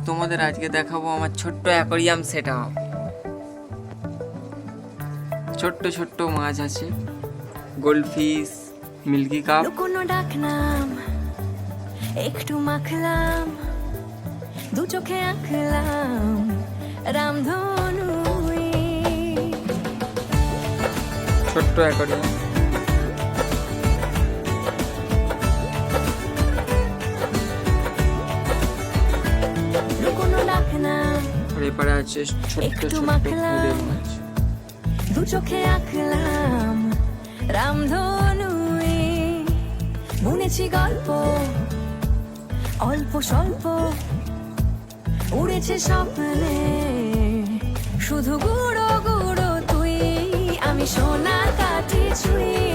তোমাদের আজকে দেখাবো আমার ছোট্ট অ্যাকোরিয়াম সেটআপ। ছোট্ট ছোট্ট মাছ আছে, গোল্ডফিশ, মিল্কি কাপ। লুকোনো ডাকনাম একটু মাখলাম, দু চোখে আঁকলাম রামধনু। ছোট্ট অ্যাকোরিয়াম। লুকোনো ডাকনাম আর এপারে আছে ছোট্ট একটু ছোট্ট মাখলাম, খুদে মাছ। দু চোখে আঁকলাম রামধনু। বুনেছি গল্প অল্প স্বল্প, উড়েছে স্বপ্নে শুধু গুঁড়ো গুঁড়ো তুই, আমি সোনার কাঠি ছুঁই।